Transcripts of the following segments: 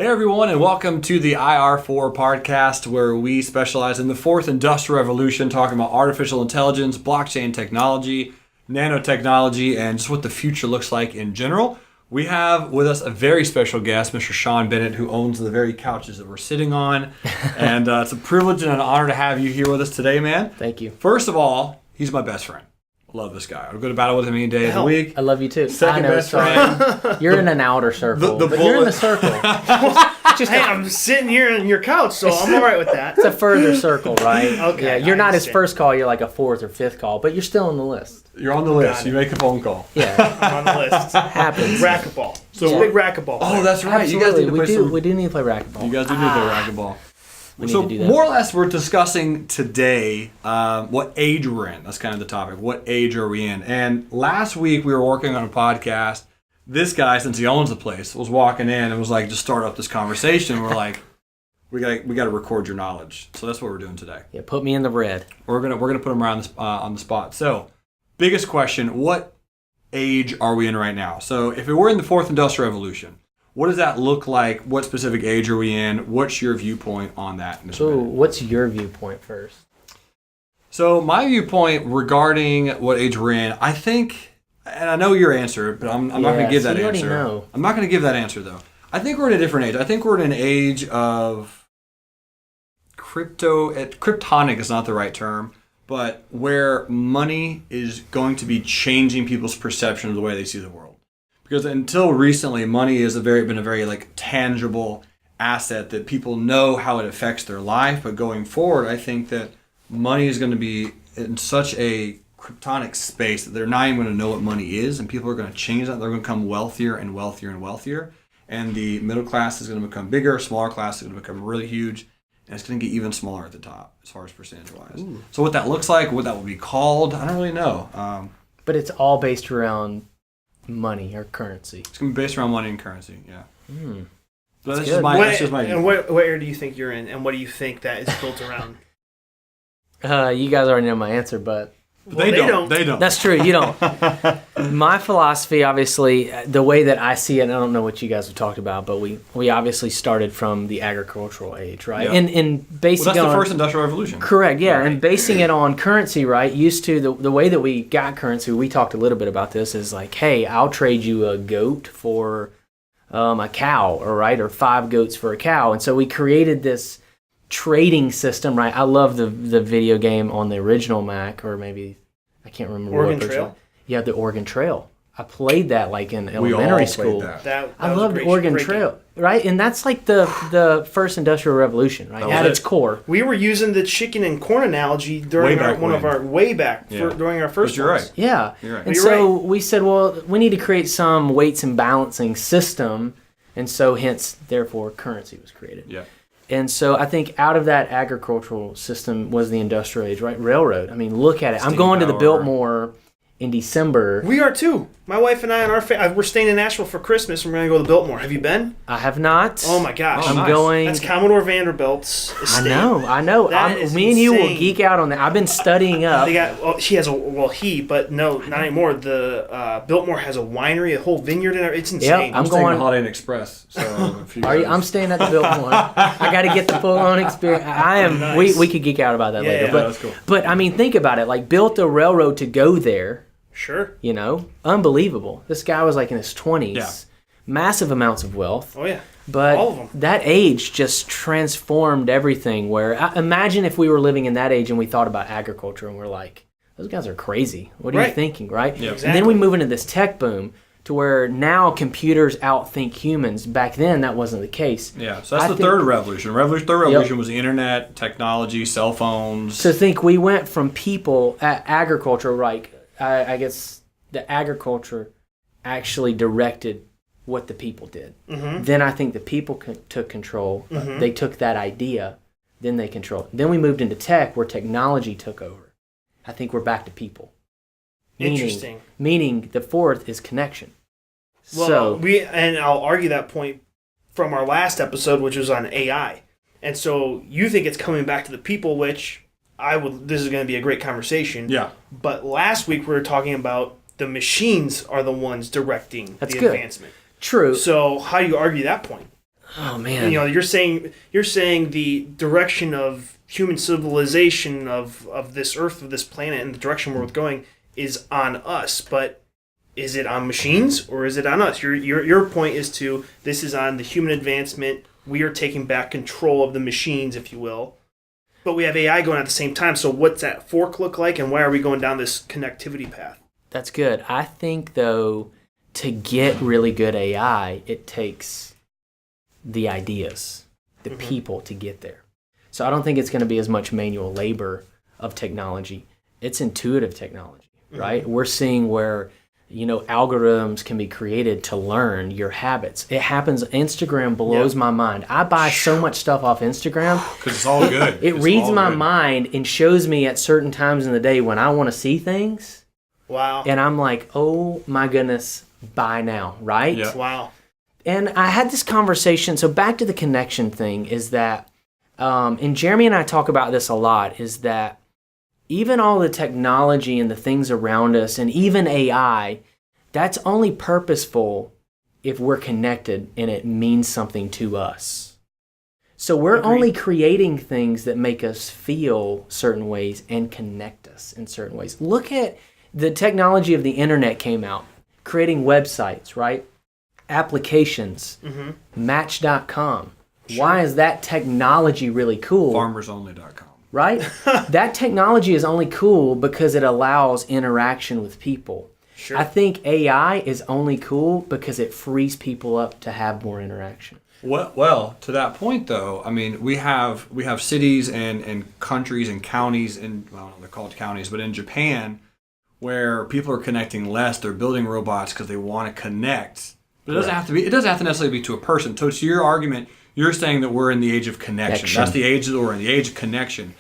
Hey everyone, and welcome to the IR4 podcast, where we specialize in the fourth industrial revolution, talking about artificial intelligence, blockchain technology, nanotechnology, and just what the future looks like in general. We have with us a very special guest, Mr. Shaun Bennett, who owns the very couches that we're sitting on. And it's a privilege and an honor to have you here with us today, man. Thank you. First of all, he's my best friend. Love this guy. I'll go to battle with him any day of the week. I love you too. Second best friend. You're in an outer circle, The but you're in the circle. Hey, I'm sitting here on your couch, so I'm all right with that. It's a further circle, right? Okay, Yeah, you're I not his understand. first call. You're like a fourth or fifth call, but you're still on the list. You're on the list. Got it. You make a phone call. Yeah, I'm on the list. happens. Racquetball. So So big racquetball. Oh, that's right. You guys Absolutely. need to play some... We do need to play racquetball. You guys do need to play racquetball. We need So to do that. more or less, we're discussing today what age we're in. That's kind of the topic. What age are we in? And last week we were working on a podcast. This guy, since he owns the place, was walking in and was like, just start up this conversation. We're like, we got to record your knowledge. So that's what we're doing today. Yeah, put me in the red. We're gonna put him around on the spot. So, biggest question: what age are we in right now? So, if we're in the fourth industrial revolution, what does that look like? What specific age are we in? What's your viewpoint on that, Mr. So, Bennett? what's your viewpoint first? So, my viewpoint regarding what age we're in, I think, and I know your answer, but I'm not going to give that you already answer. know. I'm not going to give that answer though. I think we're in a different age. I think we're in an age of cryptonic is not the right term, but where money is going to be changing people's perception of the way they see the world. Because until recently, money has been a very like tangible asset that people know how it affects their life. But going forward, I think that money is going to be in such a cryptonic space that they're not even going to know what money is, and people are going to change that. They're going to become wealthier and wealthier and wealthier, and the middle class is going to become bigger, smaller class is going to become really huge, and it's going to get even smaller at the top as far as percentage-wise. Ooh. So what that looks like, what that will be called, I don't really know. But it's all based around money or currency. It's going to be based around money and currency, yeah. But that's good. just my And what area do you think you're in, and what do you think that is built around? You guys already know my answer, but They don't. that's true. You don't. My philosophy, obviously, the way that I see it, and I don't know what you guys have talked about, but we obviously started from the agricultural age, right? Yeah. And basing Well, that's it the on, first industrial revolution. correct, yeah, Right. and basing it on currency, right? Used to the way that we got currency, we talked a little bit about this, is like, hey, I'll trade you a goat for a cow, or 5 goats for a cow, and so we created this trading system, right? I love the video game on the original Mac, or maybe I can't remember Oregon what version. Trail? Yeah, the Oregon Trail. I played that like in We all elementary played school. that. I was a loved great- Oregon great Trail, game. right? And that's like the first industrial revolution, right? That was At it. its core. We were using the chicken and corn analogy during Way back during our first You're ones. right. Yeah. You're right. And You're so we said, well, we need to create some weights and balancing system, and so hence, therefore, currency was created. Yeah. And so I think out of that agricultural system was the industrial age, right? Railroad. I mean, look at it. I'm Steam going to the power. Biltmore in December. We are too. My wife and I and we're staying in Nashville for Christmas, and we're going to go to Biltmore. Have you been? I have not. Oh my gosh. Oh, I'm nice. going. That's Commodore Vanderbilt's estate. I know. That is Me and you will insane. geek out on that. I've been studying up. They got. Well, but no, not anymore. The Biltmore has a winery, a whole vineyard in it. It's insane. I'm staying going- at Holiday Inn Express. So if you Are you, guys- I'm staying at the Biltmore. I got to get the full on experience. I am. Nice. We could geek out about that Yeah, later. yeah, but that's cool. but I mean, think about it. Like built a railroad to go there. Sure. You know, unbelievable. This guy was like in his 20s. Yeah. Massive amounts of wealth. Oh yeah. But All of them. that age just transformed everything. Imagine if we were living in that age and we thought about agriculture and we're like, those guys are crazy. What are you Right. thinking, right? Yeah. And then we move into this tech boom to where now computers outthink humans. Back then, that wasn't the case. Yeah, so that's I the think- third revolution. Third revolution was the internet, technology, cell phones. So think we went from people at agriculture, like I guess the agriculture actually directed what the people did. Mm-hmm. Then I think the people took control. They took that idea, then they controlled. Then we moved into tech where technology took over. I think we're back to people. Interesting. Meaning the fourth is connection. Well, I'll argue that point from our last episode, which was on AI. And so you think it's coming back to the people, which this is going to be a great conversation. Yeah. But last week we were talking about the machines are the ones directing That's the good. advancement. True. So how do you argue that point? Oh man. You're saying the direction of human civilization of this Earth, of this planet, and the direction we're going is on us. But is it on machines or is it on us? Your point is this is on the human advancement. We are taking back control of the machines, if you will. But we have AI going at the same time. So what's that fork look like, and why are we going down this connectivity path? That's good. I think, though, to get really good AI, it takes the ideas, the people to get there. So I don't think it's going to be as much manual labor of technology. It's intuitive technology, right? We're seeing where algorithms can be created to learn your habits. It happens. Instagram blows my mind. I buy so much stuff off Instagram because it's all good. It reads my mind and shows me at certain times in the day when I want to see things. Wow. And I'm like, oh my goodness, buy now, right? Yeah. Wow. And I had this conversation. So back to the connection thing is that, and Jeremy and I talk about this a lot, is that even all the technology and the things around us, and even AI, that's only purposeful if we're connected and it means something to us. So we're only creating things that make us feel certain ways and connect us in certain ways. Look at the technology of the internet came out, creating websites, right? Applications, Match.com. Sure. Why is that technology really cool? FarmersOnly.com. Right? That technology is only cool because it allows interaction with people. Sure. I think AI is only cool because it frees people up to have more interaction. Well, to that point though, I mean, we have cities and countries and counties, and they're called counties, but in Japan, where people are connecting less, they're building robots because they want to connect. But it doesn't have to be. It doesn't have to necessarily be to a person. So to your argument, you're saying that we're in the age of connection. That's the age that we're in, the age of connection.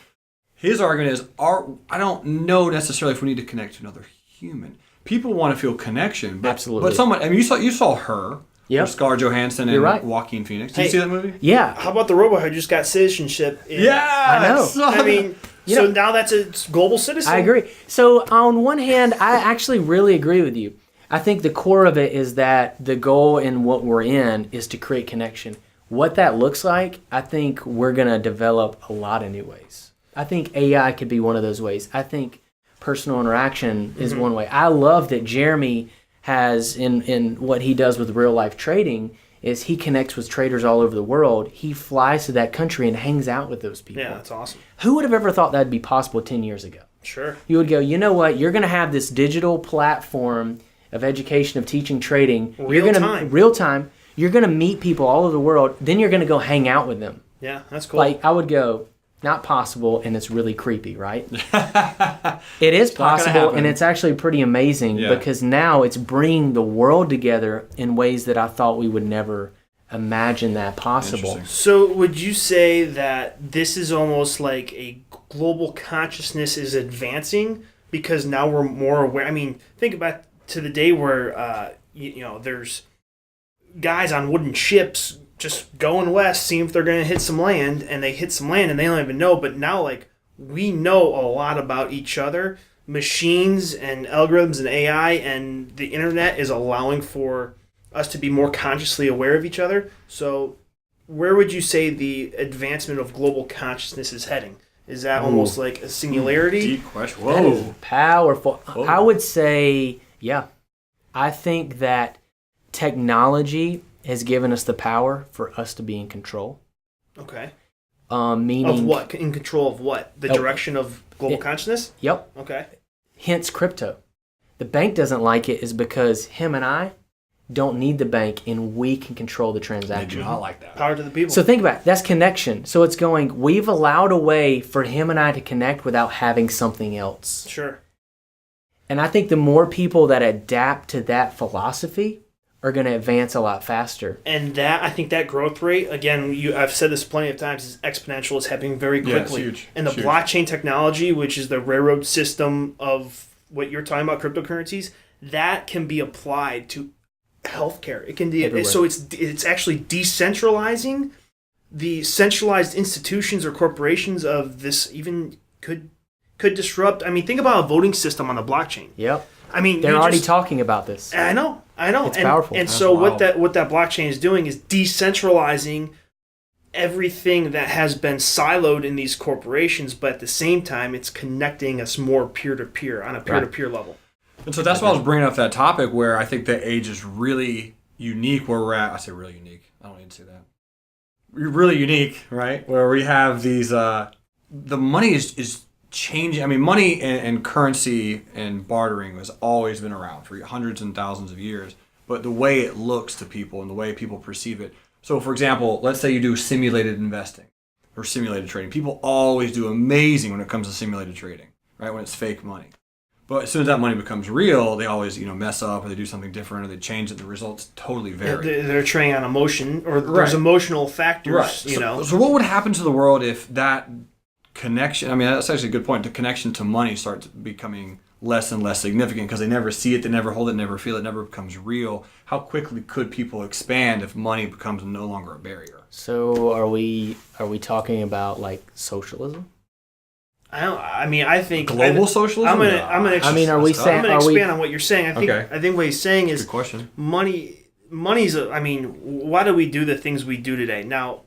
His argument is, I don't know necessarily if we need to connect to another human. People want to feel connection, but absolutely. But someone, I mean, you saw Her, yep. Scarlett Johansson and Joaquin Phoenix. Did you see that movie? Yeah. How about the robot who just got citizenship? I know. I mean, so now that's a global citizen. I agree. So on one hand, I actually really agree with you. I think the core of it is that the goal in what we're in is to create connection. What that looks like, I think we're going to develop a lot of new ways. I think AI could be one of those ways. I think personal interaction is one way. I love that Jeremy has, in what he does with real life trading, is he connects with traders all over the world. He flies to that country and hangs out with those people. Yeah, that's awesome. Who would have ever thought that'd be possible 10 years ago? Sure. You would go, you know what? You're going to have this digital platform of education, of teaching, trading. Real time. You're going to meet people all over the world. Then you're going to go hang out with them. Yeah, that's cool. Like, I would go, not possible, and it's really creepy, right? It is possible, and it's actually pretty amazing because now it's bringing the world together in ways that I thought we would never imagine that possible. So would you say that this is almost like a global consciousness is advancing because now we're more aware? I mean, think about to the day where there's guys on wooden ships just going west, seeing if they're going to hit some land, and they hit some land and they don't even know. But now, like, we know a lot about each other. Machines and algorithms and AI and the internet is allowing for us to be more consciously aware of each other. So where would you say the advancement of global consciousness is heading? Is that almost like a singularity? Deep question. Whoa. That is powerful. Whoa. I would say, yeah. I think that technology has given us the power for us to be in control. Okay. Meaning of what? In control of what? The direction of global consciousness? Yep. Okay. Hence crypto. The bank doesn't like it is because him and I don't need the bank and we can control the transaction. They do not like that. Power to the people. So think about it. That's connection. So it's going, we've allowed a way for him and I to connect without having something else. Sure. And I think the more people that adapt to that philosophy are going to advance a lot faster. And that, I think that growth rate, again, I've said this plenty of times, is exponential. It's happening very quickly. Yeah, it's huge. And the blockchain technology, which is the railroad system of what you're talking about, cryptocurrencies, that can be applied to healthcare. It can be so it's actually decentralizing the centralized institutions or corporations of this. Even could disrupt. I mean, think about a voting system on the blockchain. Yep. I mean, They're already talking about this. I know. It's powerful. And That's so wild. what that blockchain is doing is decentralizing everything that has been siloed in these corporations, but at the same time, it's connecting us more peer-to-peer on a peer-to-peer level. And so that's why I was bringing up that topic where I think the age is really unique where we're at. I say really unique. I don't need to say that. We're really unique, right? Where we have these, the money is changing. I mean, money and currency and bartering has always been around for hundreds and thousands of years. But the way it looks to people and the way people perceive it. So, for example, let's say you do simulated investing or simulated trading. People always do amazing when it comes to simulated trading, right? When it's fake money. But as soon as that money becomes real, they always, mess up or they do something different or they change it. The results totally vary. They're trading on emotion, or there's emotional factors, Right. So what would happen to the world if that connection, I mean, that's actually a good point, the connection to money starts becoming less and less significant because they never see it, they never hold it, never feel it, never becomes real. How quickly could people expand if money becomes no longer a barrier? So are we talking about like socialism? I think global socialism. I'm gonna expand on what you're saying. I think what he's saying is good question. Money's. Why do we do the things we do today? Now,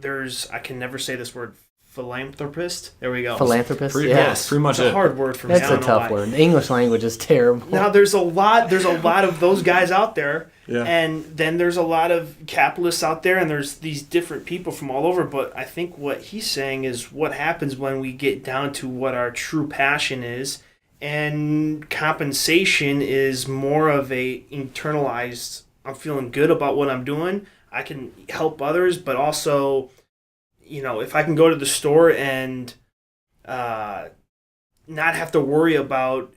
I can never say this word. Philanthropist. There we go. Philanthropist. Yes, pretty much it's a hard word for me. That's a tough word. The English language is terrible. Now there's a lot of those guys out there, yeah. And then there's a lot of capitalists out there, and there's these different people from all over. But I think what he's saying is what happens when we get down to what our true passion is, and compensation is more of a internalized. I'm feeling good about what I'm doing. I can help others, but also, if I can go to the store and not have to worry about,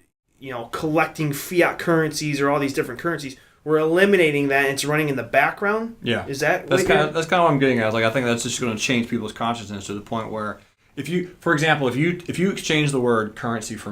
collecting fiat currencies or all these different currencies, we're eliminating that. And it's running in the background. Yeah, is that that's kind of what I'm getting at. I think that's just going to change people's consciousness to the point where, for example, if you exchange the word currency for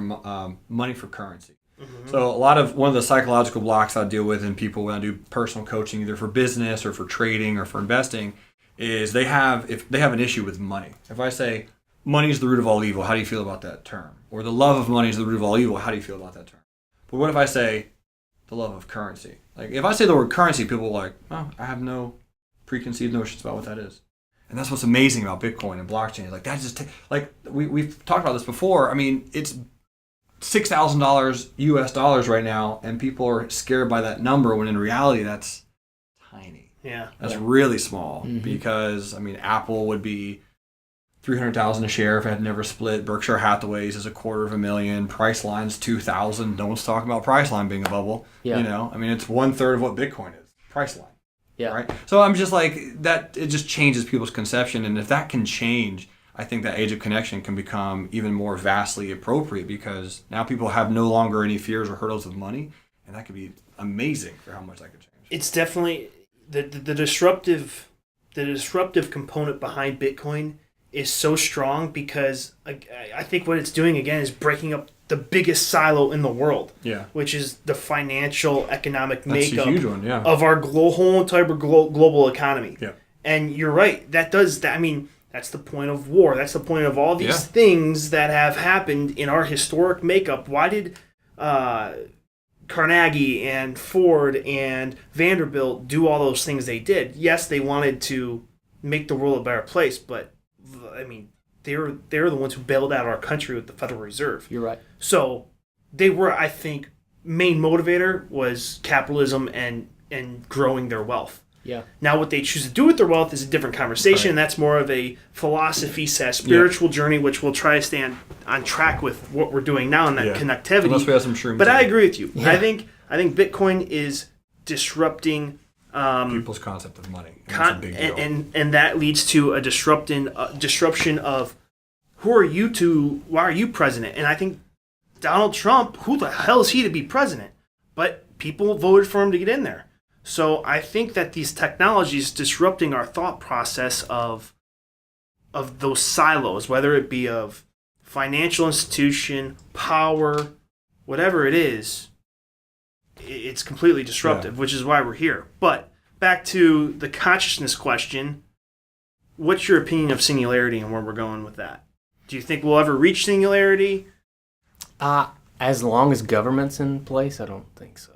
money for currency. Mm-hmm. So one of the psychological blocks I deal with in people when I do personal coaching, either for business or for trading or for investing, is if they have an issue with money. If I say money is the root of all evil, how do you feel about that term? Or the love of money is the root of all evil, how do you feel about that term? But what if I say the love of currency? Like if I say the word currency, people are like, oh, I have no preconceived notions about what that is. And that's what's amazing about Bitcoin and blockchain. Like that just we've talked about this before. I mean, it's $6,000 US dollars right now, and people are scared by that number when in reality that's tiny. Yeah, that's really small because Apple would be $300,000 a share if it had never split. Berkshire Hathaway's is $250,000. Priceline's $2,000. No one's talking about Priceline being a bubble. Yeah, it's 1/3 of what Bitcoin is. Priceline. Yeah. Right. So I'm just like that. It just changes people's conception, and if that can change, I think that age of connection can become even more vastly appropriate because now people have no longer any fears or hurdles of money, and that could be amazing for how much that could change. It's definitely. The disruptive component behind Bitcoin is so strong because I think what it's doing again is breaking up the biggest silo in the world, which is the financial economic makeup of our whole entire global economy. Yeah. And you're right, that's the point of war. That's the point of all these things that have happened in our historic makeup. Why did Carnegie and Ford and Vanderbilt do all those things they did? Yes, they wanted to make the world a better place, but they're the ones who bailed out our country with the Federal Reserve. You're right. So they were, I think, main motivator was capitalism and growing their wealth. Yeah. Now what they choose to do with their wealth is a different conversation. Right. That's more of a philosophy/spiritual journey, which we'll try to stay on track with what we're doing now in that connectivity. Unless we have some shrooms. But I agree with you. Yeah. I think Bitcoin is disrupting people's concept of money. And that leads to a disruption of why are you president? And I think Donald Trump, who the hell is he to be president? But people voted for him to get in there. So I think that these technologies disrupting our thought process of those silos, whether it be of financial institution, power, whatever it is, it's completely disruptive, which is why we're here. But back to the consciousness question, what's your opinion of singularity and where we're going with that? Do you think we'll ever reach singularity? As long as government's in place, I don't think so.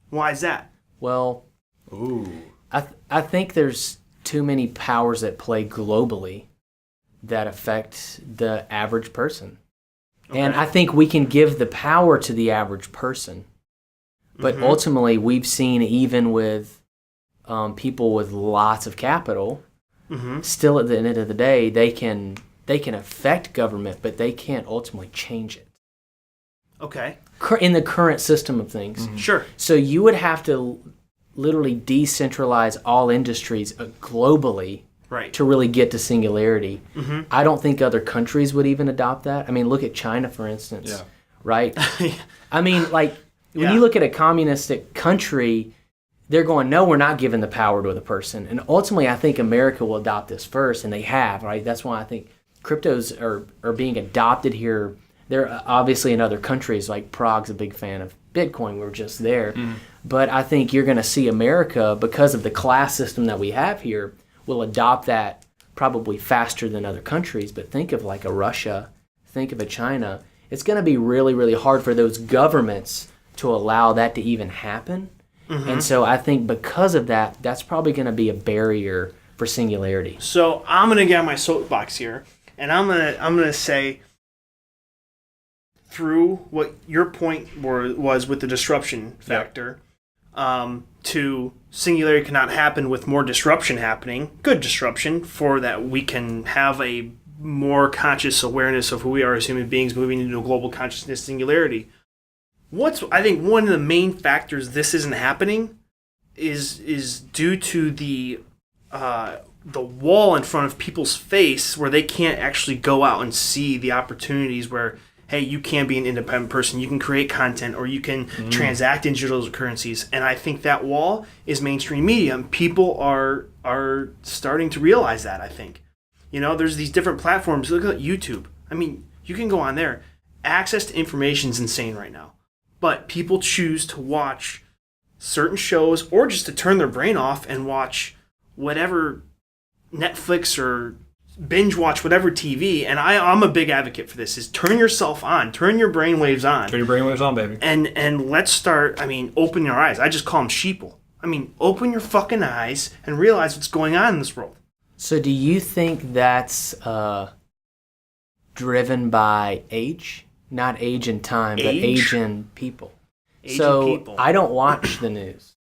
Why is that? Well, Ooh. I think there's too many powers at play globally that affect the average person. And I think we can give the power to the average person. But ultimately, we've seen even with people with lots of capital, still at the end of the day, they can affect government, but they can't ultimately change it. Okay. In the current system of things. Sure. So you would have to literally decentralize all industries globally to really get to singularity. I don't think other countries would even adopt that. I mean, look at China, for instance, right? I mean, like, when you look at a communistic country, they're going, no, we're not giving the power to the person. And ultimately, I think America will adopt this first, and they have, right? That's why I think cryptos are being adopted here. They're obviously in other countries, like Prague's a big fan of Bitcoin. We were just there. But I think you're going to see America, because of the class system that we have here, will adopt that probably faster than other countries. But think of like a Russia, think of a China. It's going to be really, really hard for those governments to allow that to even happen. And so I think because of that, that's probably going to be a barrier for singularity. So I'm going to get on my soapbox here, and I'm gonna say, through what your point was with the disruption factor, to singularity cannot happen with more disruption happening, good disruption, for that we can have a more conscious awareness of who we are as human beings moving into a global consciousness singularity. I think one of the main factors this isn't happening is due to the wall in front of people's face where they can't actually go out and see the opportunities where, hey, you can be an independent person, you can create content, or you can transact in digital currencies. And I think that wall is mainstream media, and people are starting to realize that, I think. You know, there's these different platforms. Look at YouTube. I mean, you can go on there. Access to information is insane right now. But people choose to watch certain shows or just to turn their brain off and watch whatever Netflix or binge watch whatever TV. And I'm a big advocate for this, is turn yourself on. Turn your brainwaves on. Turn your brainwaves on, baby. And let's start, open your eyes. I just call them sheeple. Open your fucking eyes and realize what's going on in this world. So do you think that's driven by age? Not age in time, but age in people. I don't watch the news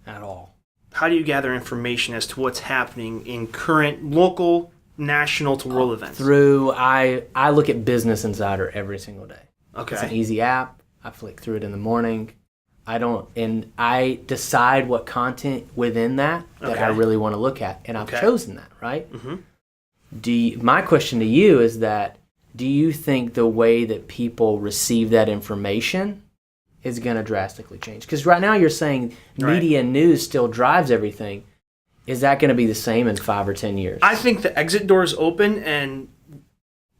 at all. How do you gather information as to what's happening in current local, national to world events? I look at Business Insider every single day. Okay. It's an easy app. I flick through it in the morning. I decide what content within that I really want to look at, and I've chosen that, right? My question to you is that, do you think the way that people receive that information is going to drastically change? Because right now you're saying media and news still drives everything. Is that going to be the same in 5 or 10 years? I think the exit door is open, and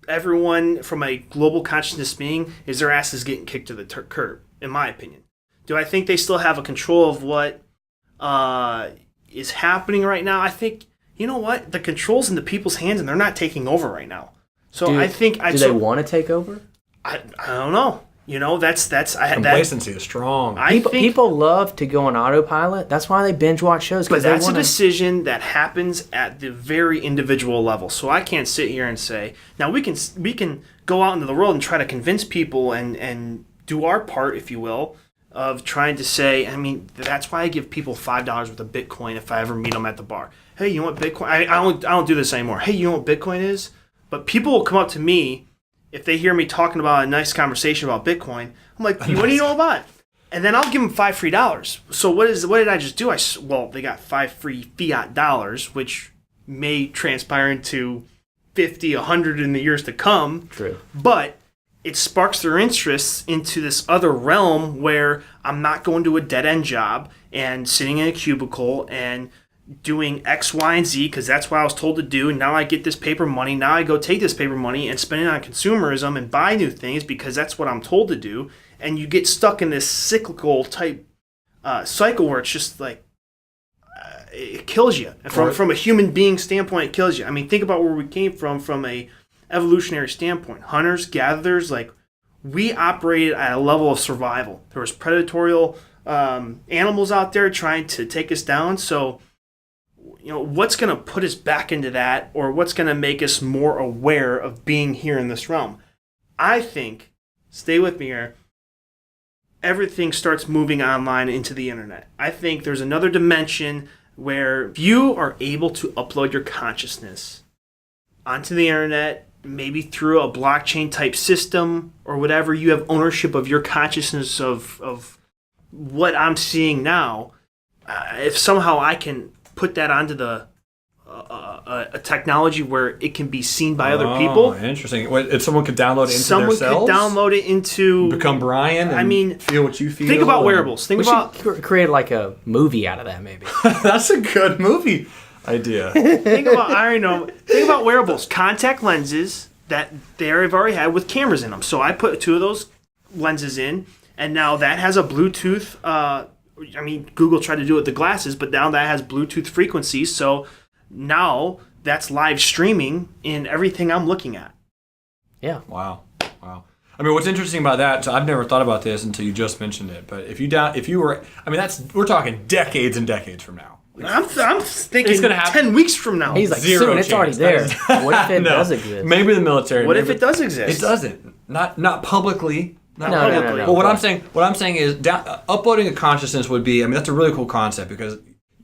everyone from a global consciousness being is their ass is getting kicked to the curb, in my opinion. Do I think they still have a control of what is happening right now? I think, you know what? The control's in the people's hands, and they're not taking over right now. So do they want to take over? I don't know. You know, complacency is strong. People love to go on autopilot. That's why they binge watch shows. But that's a decision that happens at the very individual level. So I can't sit here and say, now we can go out into the world and try to convince people and do our part, if you will, of trying to say, that's why I give people $5 worth of Bitcoin if I ever meet them at the bar. Hey, you know what Bitcoin? I don't do this anymore. Hey, you know what Bitcoin is? But people will come up to me if they hear me talking about a nice conversation about Bitcoin. I'm like, what do you know about it? And then I'll give them $5 free. So what did I just do? They got 5 free fiat dollars, which may transpire into 50, 100 in the years to come. True. But it sparks their interests into this other realm where I'm not going to a dead-end job and sitting in a cubicle and doing X, Y, and Z because that's what I was told to do. And now I get this paper money. Now I go take this paper money and spend it on consumerism and buy new things because that's what I'm told to do. And you get stuck in this cyclical type cycle where it's just like it kills you. From a human being standpoint, it kills you. Think about where we came from a evolutionary standpoint. Hunters, gatherers, like we operated at a level of survival. There was predatorial animals out there trying to take us down. So, what's going to put us back into that, or what's going to make us more aware of being here in this realm? I think, stay with me here, everything starts moving online into the internet. I think there's another dimension where you are able to upload your consciousness onto the internet, maybe through a blockchain type system or whatever. You have ownership of your consciousness of what I'm seeing now. If somehow I can put that onto the a technology where it can be seen by other people. Interesting. If someone could download it into someone themselves? could download it into... Become Brian and feel what you feel? Think about wearables. We should create like a movie out of that, maybe. That's a good movie idea. Think about wearables. Contact lenses that they've already had with cameras in them. So I put 2 of those lenses in, and now that has a Bluetooth... Google tried to do it with the glasses, but now that has Bluetooth frequencies, so now that's live streaming in everything I'm looking at. Yeah. Wow. I mean, what's interesting about that, so I've never thought about this until you just mentioned it, but we're talking decades and decades from now. I'm thinking it's gonna happen 10 weeks from now. He's like, Zero soon, it's already there. What if it does exist? Maybe the military. What if it does exist? It doesn't. Not publicly. No. But what I'm saying is uploading a consciousness would be, that's a really cool concept, because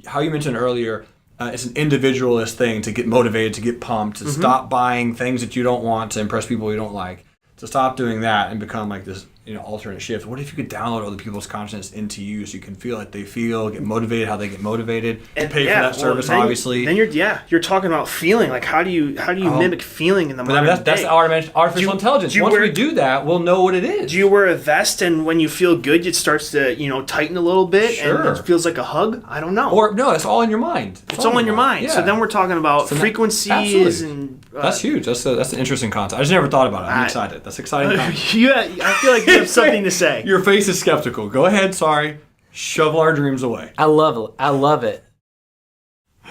how you mentioned earlier, it's an individualist thing to get motivated, to get pumped, to stop buying things that you don't want, to impress people you don't like, to stop doing that and become like this alternate shift. What if you could download other people's consciousness into you so you can feel like they feel, get motivated how they get motivated, and pay for that service, obviously. Then you're talking about feeling. Like how do you mimic feeling in the modern day? That's artificial intelligence. Once we do that, we'll know what it is. Do you wear a vest and when you feel good, it starts to tighten a little bit and it feels like a hug? I don't know. Or no, it's all in your mind. It's all in your mind. Yeah. So then we're talking about frequencies and. That's huge. That's an interesting concept. I just never thought about it. I'm excited. That's exciting. I feel like you have something to say. Your face is skeptical. Go ahead. Sorry. Shovel our dreams away. I love it.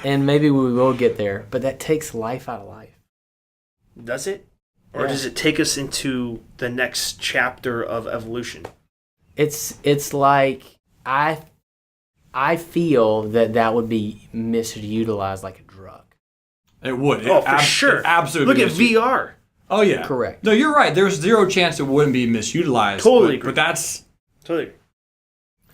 And maybe we will get there, but that takes life out of life. Does it? Or does it take us into the next chapter of evolution? It's like I feel that would be misutilized like a drug. It would. For sure. Absolutely. Look at VR. Oh, yeah. Correct. No, you're right. There's zero chance it wouldn't be misutilized. Totally agree. But that's... Totally.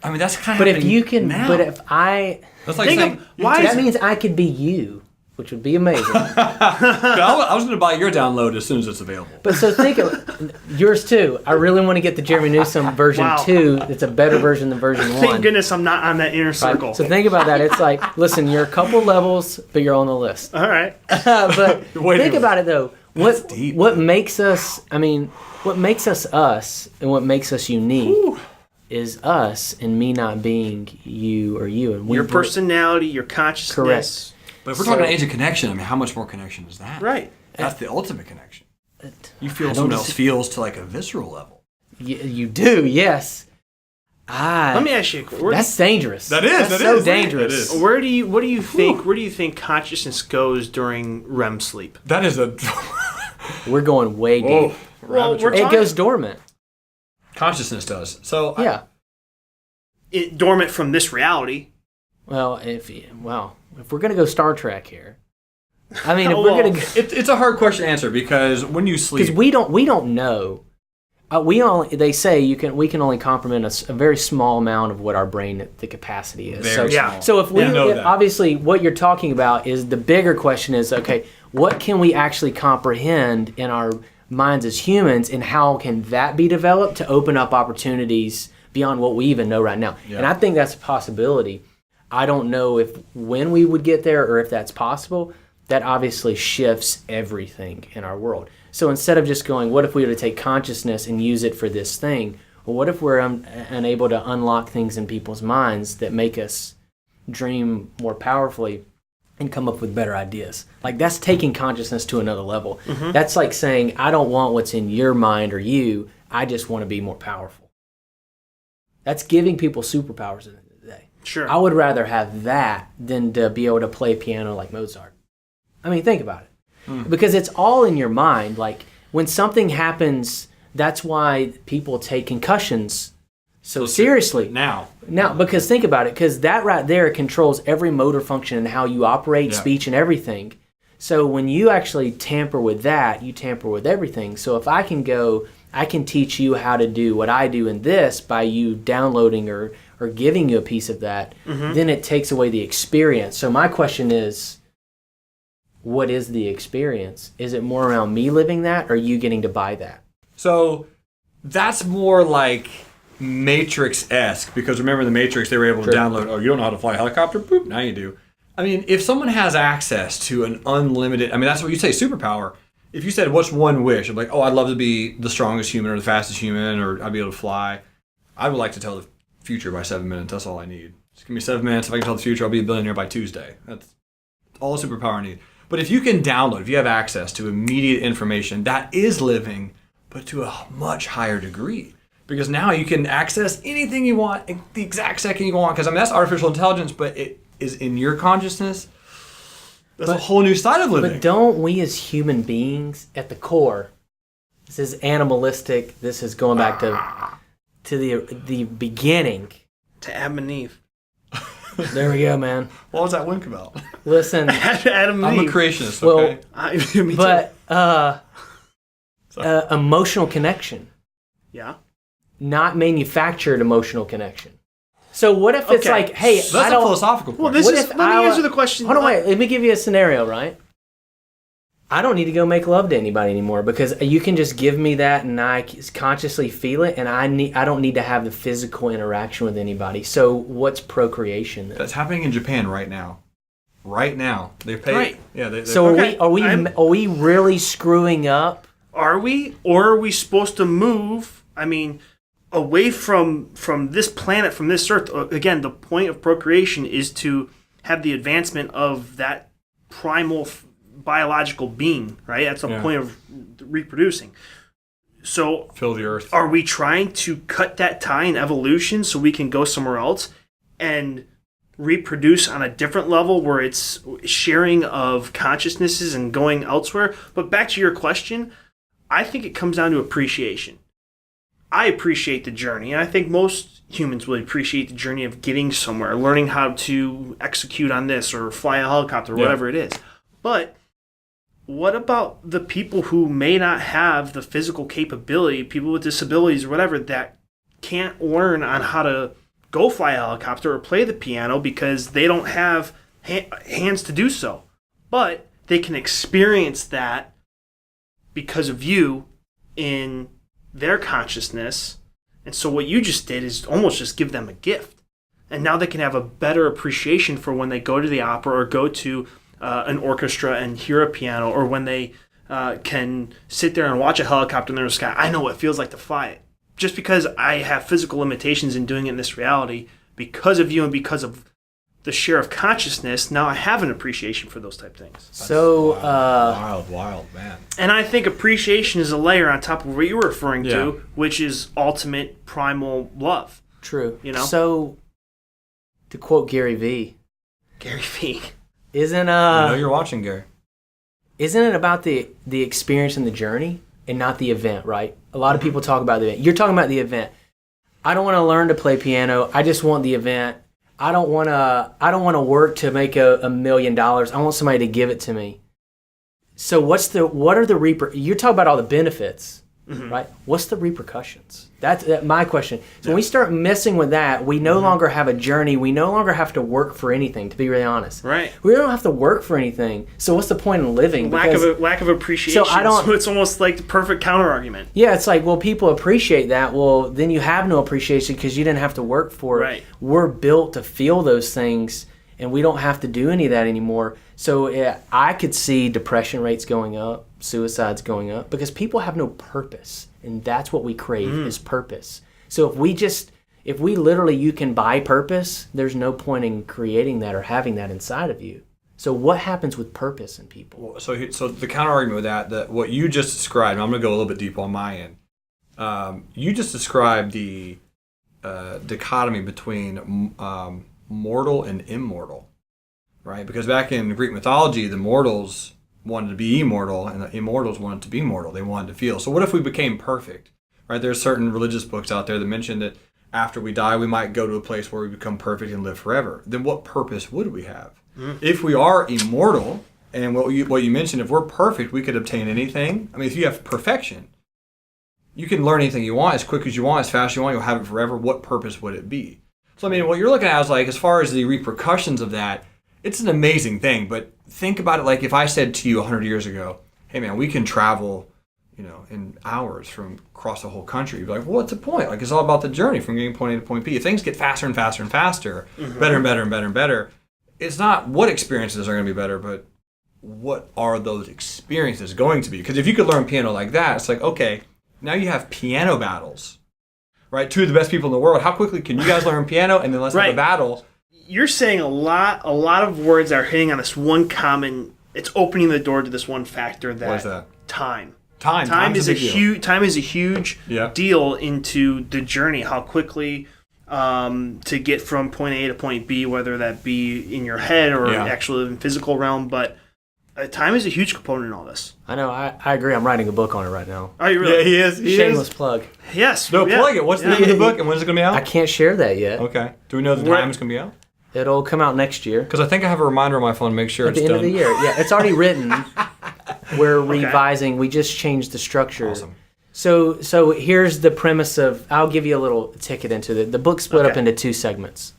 I mean, that's kind of But if you can... now. But if I... That's like saying... that means I could be you, which would be amazing. I was going to buy your download as soon as it's available. But so think of... Yours too. I really want to get the Jeremy Newsom version 2. It's a better version than version 1. Thank goodness I'm not on that inner circle. Right? So think about that. It's like, listen, you're a couple levels, but you're on the list. All right. But think about it, though. What makes us, what makes us us and what makes us unique is us and me not being you or you. And your personality, your consciousness. Correct. But if we're talking age of connection, how much more connection is that? Right. That's the ultimate connection. You feel what someone else feels to like a visceral level. You do, yes. Let me ask you. That's dangerous. That is. That's so dangerous. It is. What do you think? Where do you think consciousness goes during REM sleep? That is a. We're going way deep. Well, it goes dormant. Consciousness does. So yeah. Dormant from this reality. Well, if we're gonna go Star Trek here, if we're gonna, it's a hard question to answer because when you sleep, because we don't know. They say we can only comprehend a very small amount of what our brain, the capacity is. Very small. So obviously what you're talking about is the bigger question is, okay, what can we actually comprehend in our minds as humans, and how can that be developed to open up opportunities beyond what we even know right now? Yeah. And I think that's a possibility. I don't know when we would get there or if that's possible. That obviously shifts everything in our world. So instead of just going, what if we were to take consciousness and use it for this thing? Well, what if we're unable to unlock things in people's minds that make us dream more powerfully and come up with better ideas? Like, that's taking consciousness to another level. Mm-hmm. That's like saying, I don't want what's in your mind or you. I just want to be more powerful. That's giving people superpowers in the day. Sure. I would rather have that than to be able to play piano like Mozart. Think about it. Because it's all in your mind. Like, when something happens That's why people take concussions so seriously. Now, Because think about it, because that right there controls every motor function and how you operate, Yeah. speech, and everything. So when you actually tamper with that, you tamper with everything. So if I can teach you how to do what I do in this by you downloading or giving you a piece of that, then it takes away the experience. So my question is, what is the experience? Is it more around me living that, or you getting to buy that? so that's more like Matrix-esque, because remember in the Matrix they were able to download, oh, you don't know how to fly a helicopter? Boop, now you do. I mean, if someone has access to an unlimited, I mean, that's what you say, superpower. If you said, what's one wish? I'm like, oh, I'd love to be the strongest human or the fastest human, or I'd be able to fly. I would like to tell the future by 7 minutes. That's all I need. Just give me 7 minutes. If I can tell the future, I'll be a billionaire by Tuesday. That's all the superpower I need. But if you can download, if you have access to immediate information, that is living, but to a much higher degree. Because now you can access anything you want at the exact second you want. Because, I mean, that's artificial intelligence, but it is in your consciousness. That's a whole new side of living. But don't we as human beings, at the core, this is animalistic, this is going back to the beginning. To Adam and Eve. There we go, man. What was that wink about? Listen, Adam and I'm a Eve. creationist, well, okay? Me too. but emotional connection, Yeah. not manufactured emotional connection. So what if it's Okay. like, hey, So that's I a don't. philosophical Well, point. this What is. if Let me I- answer the question. Hold on, wait. Let me give you a scenario, right? I don't need to go make love to anybody anymore because you can just give me that and I consciously feel it, and I don't need to have the physical interaction with anybody. So what's procreation then? That's happening in Japan right now. Right now, they pay. Right. Yeah. So Okay, are we really screwing up? Are we, or are we supposed to move? I mean, away from this planet, from this Earth. Again, the point of procreation is to have the advancement of that primal biological being, right? That's the point of reproducing. So, fill the earth. are we trying to cut that tie in evolution so we can go somewhere else and reproduce on a different level where it's sharing of consciousnesses and going elsewhere? But back to your question, I think it comes down to appreciation. I appreciate the journey, and I think most humans will appreciate the journey of getting somewhere, learning how to execute on this or fly a helicopter or whatever it is. But what about the people who may not have the physical capability, people with disabilities or whatever, that can't learn on how to go fly a helicopter or play the piano because they don't have hands to do so? But they can experience that because of you in their consciousness. And so what you just did is almost just give them a gift. And now they can have a better appreciation for when they go to the opera or go to an orchestra and hear a piano, or when they can sit there and watch a helicopter in the sky. I know what it feels like to fly it. Just because I have physical limitations in doing it in this reality, because of you and because of the share of consciousness, now I have an appreciation for those type things. So Wild, man. And I think appreciation is a layer on top of what you were referring Yeah. to, which is ultimate primal love. true. You know? So to quote Gary V, Gary Vee. isn't I know you're watching, Gary. isn't it about the experience and the journey and not the event, right? A lot of people talk about the event. You're talking about the event. I don't want to learn to play piano. I just want the event. I don't want to work to make $1 million. I want somebody to give it to me. So what are the you're talking about all the benefits, right? What's the repercussions? That's my question. So when we start messing with that, we no longer have a journey. We no longer have to work for anything, to be really honest. Right. We don't have to work for anything. So what's the point in living? Lack of appreciation. So I don't- So it's almost like the perfect counter argument. Yeah, it's like, well, people appreciate that. Well, then you have no appreciation because you didn't have to work for it. Right. We're built to feel those things, and we don't have to do any of that anymore. So I could see depression rates going up, suicides going up, because people have no purpose, and that's what we crave is purpose. So if we literally, you can buy purpose, there's no point in creating that or having that inside of you. So what happens with purpose in people? So the counter argument with that what you just described, and I'm going to go a little bit deeper on my end. You just described the dichotomy between mortal and immortal, right? Because back in Greek mythology, the mortals wanted to be immortal, and the immortals wanted to be mortal. They wanted to feel. So what if we became perfect? right? There's certain religious books out there that mention that after we die, we might go to a place where we become perfect and live forever. Then what purpose would we have? If we are immortal, and what you mentioned, if we're perfect, we could obtain anything. I mean, if you have perfection, you can learn anything you want as quick as you want, as fast as you want. You'll have it forever. What purpose would it be? So, I mean, what you're looking at is like, as far as the repercussions of that, it's an amazing thing. But think about it like if I said to you 100 years ago, hey, man, we can travel, in hours from across the whole country. You'd be like, well, what's the point? Like, it's all about the journey from getting point A to point B. If things get faster and faster and faster, better and better and better and better, it's not what experiences are going to be better, but what are those experiences going to be? Because if you could learn piano like that, it's like, okay, now you have piano battles, right? Two of the best people in the world. How quickly can you guys learn piano? And then let's have a battle. You're saying a lot of words are hitting on this one common. It's opening the door to this one factor. What is that? Time. Time is a huge deal into the journey. How quickly to get from point A to point B, whether that be in your head or actually in physical realm, but time is a huge component in all this. I know. I agree. I'm writing a book on it right now. Are you really? Yeah, he is. Shameless plug. Yes. No, plug it. What's the name of the book and when's it going to be out? I can't share that yet. Okay. Do we know the time it's going to be out? It'll come out next year. Because I think I have a reminder on my phone to make sure it's done. At the end of the year. Yeah, it's already written. We're revising. We just changed the structure. Awesome. So here's the premise of, I'll give you a little ticket into it. The book's split up into two segments.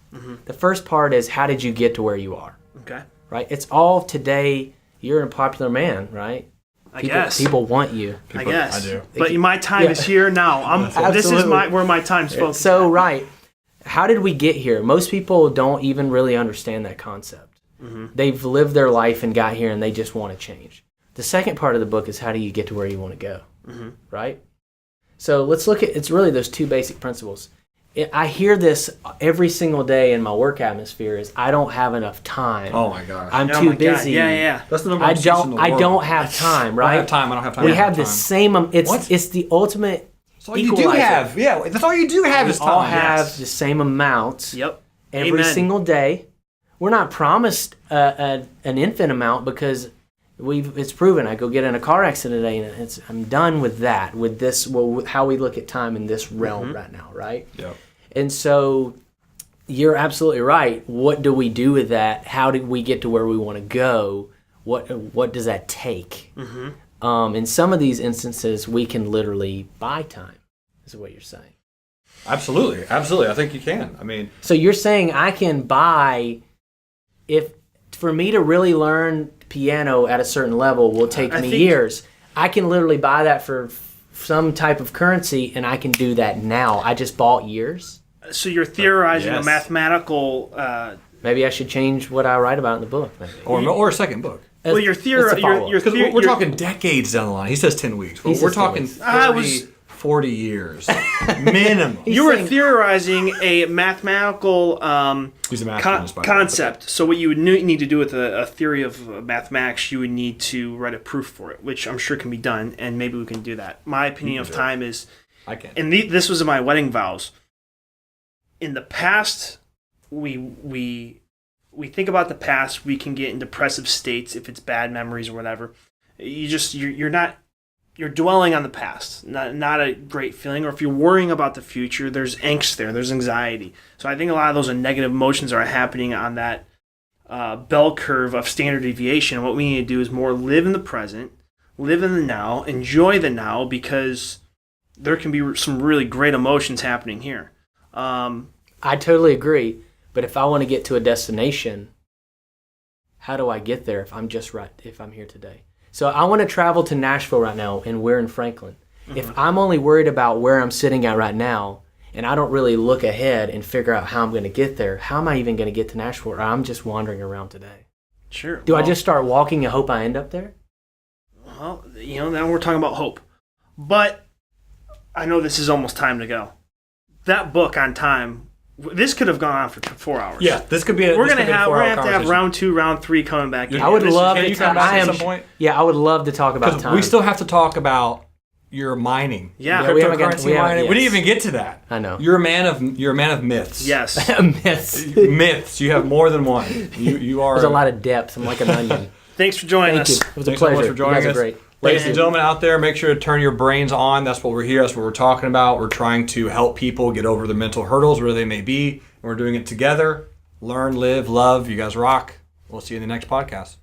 The first part is, how did you get to where you are? Okay. Right? It's all today, you're a popular man, right? I guess. People want you. I guess. I do. But my time is here now. This is where my time's focused. So, right. How did we get here? Most people don't even really understand that concept. They've lived their life and got here and they just want to change. The second part of the book is, how do you get to where you want to go? Right? So let's look at, it's really those two basic principles. I hear this every single day in my work atmosphere is, I don't have enough time. Oh my gosh. I'm too busy. Yeah. That's the number one excuse in the world. I don't have time, right? I have time. I don't have time. We have the same, it's the ultimate That's all you do have. Yeah, that's all you do have is time. We all have the same amount every single day. We're not promised an infinite amount because it's proven. I go get in a car accident today and I'm done with that, with this, how we look at time in this realm right now, right? Yep. And so you're absolutely right. What do we do with that? How do we get to where we want to go? What does that take? In some of these instances, we can literally buy time, is what you're saying. Absolutely. I think you can. I mean, so you're saying I can buy, for me to really learn piano at a certain level will take me years. I can literally buy that for some type of currency, and I can do that now. I just bought years. So you're theorizing a mathematical. Maybe I should change what I write about in the book, maybe. or a second book. Well, you're theorizing. We're talking decades down the line. He says 10 weeks. Well, we're talking 40 years minimum. You were theorizing a mathematical concept. So what you would need to do with a theory of mathematics, you would need to write a proof for it, which I'm sure can be done, and maybe we can do that. My opinion of time is, I can. And this was in my wedding vows. In the past, we think about the past. We can get in depressive states if it's bad memories or whatever. You're dwelling on the past, not a great feeling. Or if you're worrying about the future, there's angst there, there's anxiety. So I think a lot of those negative emotions are happening on that bell curve of standard deviation. What we need to do is more live in the present, live in the now, enjoy the now, because there can be some really great emotions happening here. I totally agree. But if I want to get to a destination, how do I get there if I'm here today? So I want to travel to Nashville right now, and we're in Franklin. If I'm only worried about where I'm sitting at right now, and I don't really look ahead and figure out how I'm going to get there, how am I even going to get to Nashville? Or I'm just wandering around today. Sure. Do I just start walking and hope I end up there? Well, now we're talking about hope. But I know this is almost time to go. That book on time, this could have gone on for 4 hours. Yeah, this could be. We're gonna have to have round 2, round 3 coming back. I would love to. Come back at some point? Yeah, I would love to talk about time. We still have to talk about your mining. Yeah, cryptocurrency mining. We didn't even get to that. I know. You're a man of myths. Yes, myths. You have more than one. You are. There's a lot of depth. I'm like an onion. Thanks for joining us. It was a pleasure. So much for joining us. Great. Ladies and gentlemen out there, make sure to turn your brains on. That's what we're here. That's what we're talking about. We're trying to help people get over the mental hurdles, where they may be. And we're doing it together. Learn, live, love. You guys rock. We'll see you in the next podcast.